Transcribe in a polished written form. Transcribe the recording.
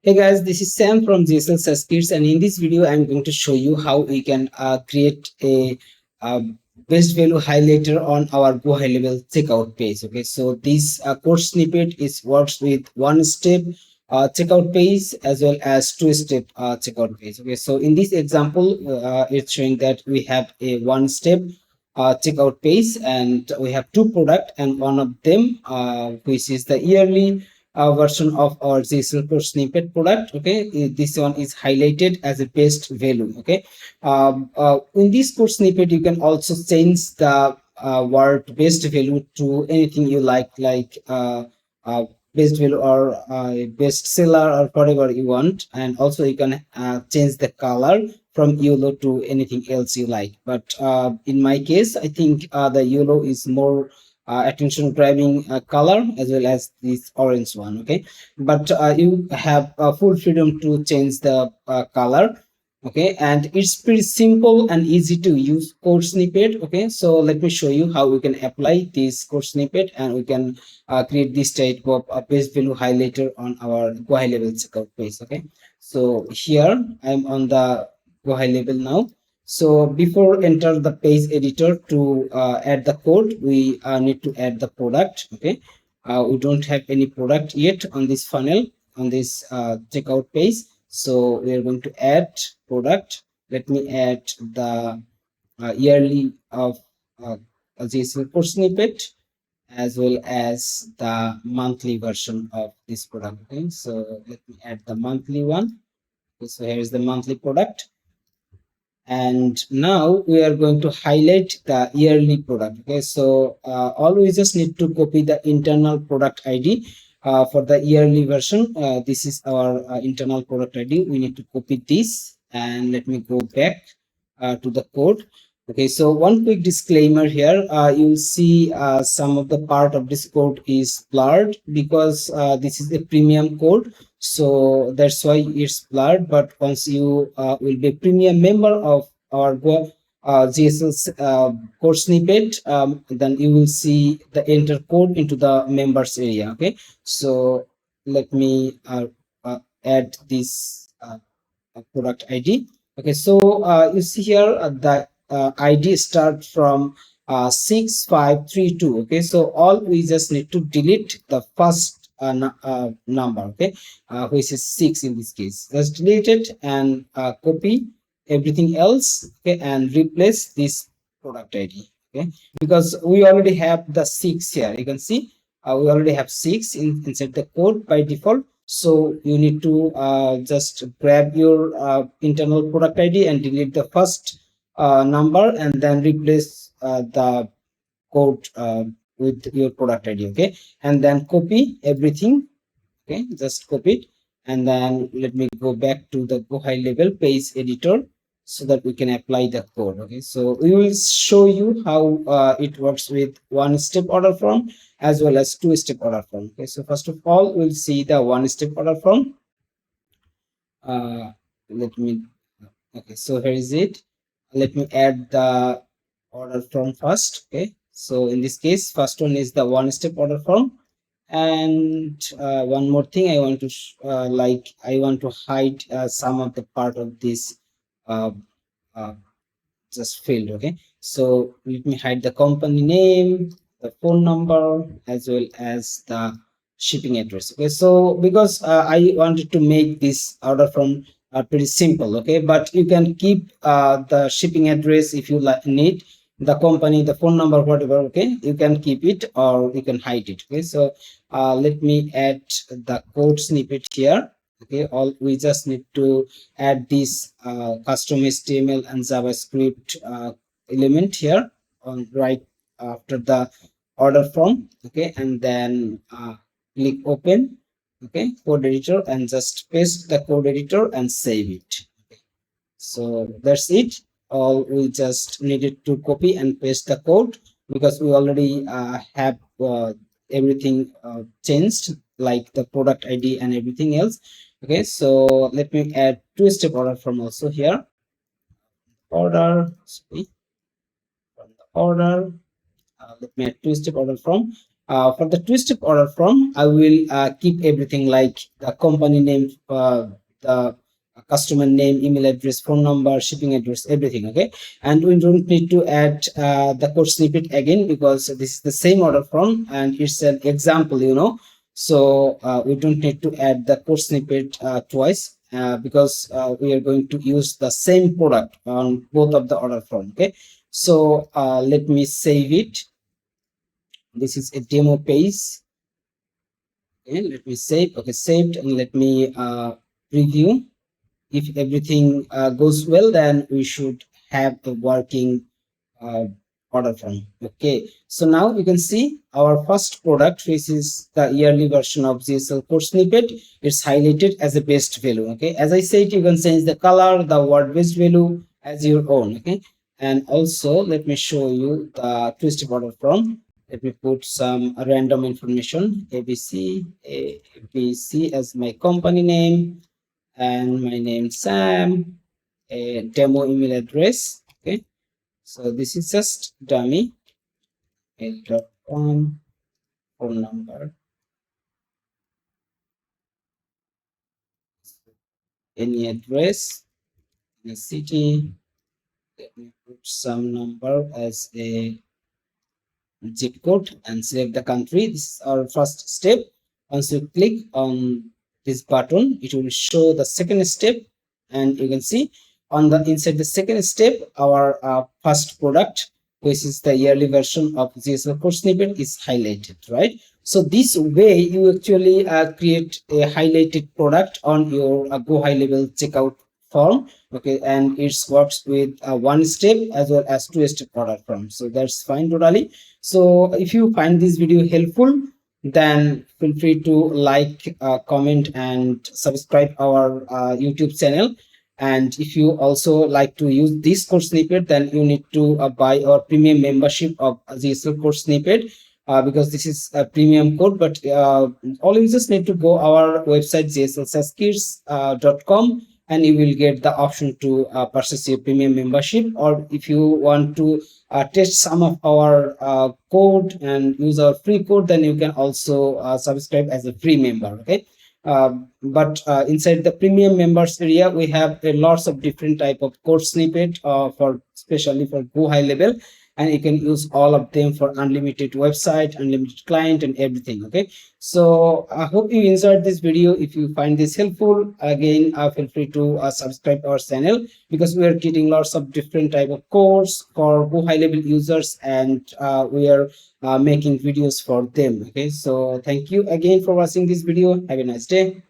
Hey guys, this is Sam from Ghlsaaskits, and in this video, I'm going to show you how we can create a best value highlighter on our GoHighLevel checkout page. Okay, so this code snippet is works with one-step checkout page as well as two-step checkout page. Okay, so in this example, it's showing that we have a one-step checkout page, and we have two products, and one of them, which is the yearly version of our GHL Code Snippet product. Okay, this one is highlighted as a best value. Okay, in this code snippet, you can also change the word best value to anything you like best value or best seller or whatever you want, and also you can change the color from yellow to anything else you like. But in my case, I think the yellow is more attention grabbing color, as well as this orange one. Okay, but you have full freedom to change the color. Okay, and it's pretty simple and easy to use code snippet. Okay, so let me show you how we can apply this code snippet, and we can create this type of best value highlighter on our GoHighLevel checkout page. Okay, so here I'm on the GoHighLevel now. So before enter the page editor to add the code, we need to add the product. Okay, we don't have any product yet on this funnel, on this checkout page. So we are going to add product. Let me add the yearly of GHL Code Snippet, as well as the monthly version of this product. Okay, so let me add the monthly one. Okay, so here is the monthly product, and now we are going to highlight the yearly product. Okay, so all we just need to copy the internal product ID for the yearly version. This is our internal product ID. We need to copy this, and let me go back to the code. Okay, so one quick disclaimer here. You'll see some of the part of this code is blurred because this is a premium code, so that's why it's blurred. But once you will be a premium member of our GHL code snippet, then you will see the enter code into the members area. Okay, so let me add this product ID. Okay, so you see here the ID start from 6532. Okay, so all we just need to delete the first number. Okay, which is 6 in this case. Just delete it and copy everything else. Okay, and replace this product ID. Okay, because we already have the 6 here. You can see we already have 6 inside the code by default. So you need to just grab your internal product ID and delete the first number, and then replace the code with your product ID. Okay, and then copy everything. Okay, just copy it, and then let me go back to the GoHighLevel page editor so that we can apply the code. Okay, so we will show you how it works with one-step order form as well as two-step order form. Okay, so first of all, we'll see the one-step order form. Let me Okay, so here is it. Let me add the order form first. Okay, so in this case, first one is the one-step order form. And one more thing I want to I want to hide some of the part of this uh, uh, just field. Okay, so let me hide the company name, the phone number, as well as the shipping address. Okay, so because I wanted to make this order from pretty simple. Okay, but you can keep the shipping address if you need, the company, the phone number, whatever. Okay, you can keep it or you can hide it. Okay, so let me add the code snippet here. Okay, all we just need to add this custom HTML and JavaScript element here on right after the order form. Okay, and then click open. Okay, code editor, and just paste the code editor and save it. Okay, so that's it. All we just needed to copy and paste the code, because we already have everything changed, like the product ID and everything else. Okay, so let me add two-step order form also here. Order, sorry, from the order, let me add two-step order form, For the two-step order form, I will keep everything like the company name, the customer name, email address, phone number, shipping address, everything. Okay, and we don't need to add the code snippet again because this is the same order form and it's an example, so we don't need to add the code snippet twice because we are going to use the same product on both of the order form. Okay, so let me save it. This is a demo page. Okay, let me save. Okay, saved, and let me preview. If everything goes well, then we should have a working uh, order form. Okay, so now you can see our first product, which is the yearly version of GHL Code Snippet. It's highlighted as a best value. Okay, as I said, you can change the color, the word best value as your own. Okay, and also let me show you the two-step order form. Let me put some random information, ABC as my company name, and my name Sam, a demo email address. Okay, so this is just dummy, mail.com, phone number, any address, any city. Let me put some number as a zip code and select the country. This is our first step. Once you click on this button, it will show the second step, and you can see on the inside the second step, our first product, which is the yearly version of GHL Code Snippet, is highlighted, right? So this way you actually create a highlighted product on your GoHighLevel checkout form. Okay, and it works with one step as well as two-step order form. So that's fine totally. So if you find this video helpful, then feel free to like, comment, and subscribe our YouTube channel. And if you also like to use this code snippet, then you need to buy our premium membership of GHL Code Snippet, because this is a premium code. But all users need to go our website GHLSaaskits.com, and you will get the option to purchase your premium membership. Or if you want to test some of our code and use our free code, then you can also subscribe as a free member. Okay, but inside the premium members area, we have a lots of different type of code snippet for especially for GoHighLevel, and you can use all of them for unlimited website, unlimited client, and everything. Okay, so I hope you enjoyed this video. If you find this helpful, again feel free to subscribe our channel, because we are getting lots of different type of codes for GoHighLevel users, and we are making videos for them. Okay, so thank you again for watching this video. Have a nice day.